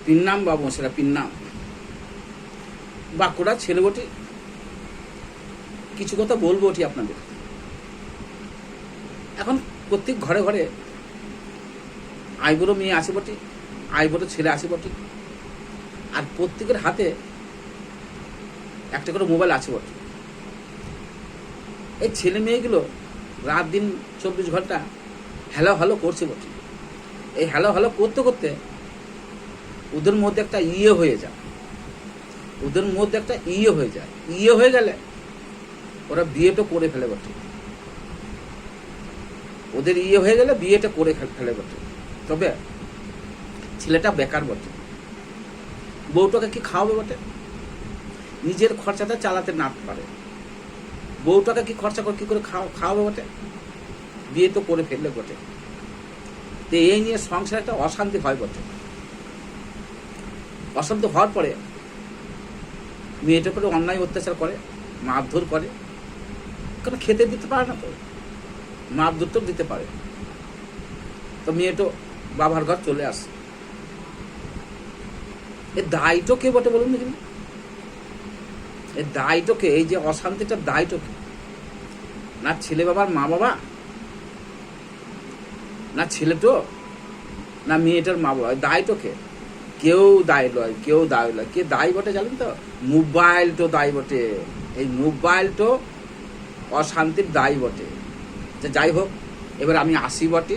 পিন্নাম বাবু, সেটা পিন্নাম বাঁকুড়া ছেলে বটি। কিছু কথা বলবো ওটি আপনাদের। এখন প্রত্যেক ঘরে ঘরে আইবুড়ো মেয়ে আছে বটি, আইবুড়ো ছেলে আছে বটি, আর প্রত্যেকের হাতে একটা করে মোবাইল আছে বটে। এই ছেলে মেয়েগুলো রাত দিন 24 ঘন্টা হ্যালো হ্যালো করছে বটে। এই হ্যালো হ্যালো করতে করতে ওদের মধ্যে একটা হয়ে যায়, ওদের মধ্যে একটা হয়ে যায়। হয়ে গেলে ওরা বিয়েটা করে ফেলে বটে। ওদের হয়ে গেলে বিয়েটা করে ফেলে বটে। তবে ছেলেটা বেকার বটে, বউটাকে কি খাওয়াবে বটে? নিজের খরচাটা চালাতে না পারে, বউটাকে কি খরচা করে কি করে খাওয়াবে বটে? বিয়ে তো করে ফেললে বটে। তো এই নিয়ে সংসারে একটা অশান্তি হয় বটে। অশান্তি হওয়ার পরে মেয়েটার উপরে অন্যায় অত্যাচার করে, মারধর করে। কারণ খেতে দিতে পারে না, তো মারধর তো দিতে পারে। তো মেয়েটা বাবার ঘর চলে আসে। এর দায়টা কে বটে বলুন দেখি? এর দায়টা কে? এই যে অশান্তিটার দায়টা কে? না ছেলে বাবার মা বাবা, না ছেলেটো, না মেয়েটার মা বাবা? দায়টা কে? কেউ দায় লয়, কেউ দায় লয়। কে দায় বটে জানেন তো? মোবাইল তো দায় বটে। এই মোবাইল তো অশান্তির দায় বটে। যাই হোক, এবার আমি আসি বটে,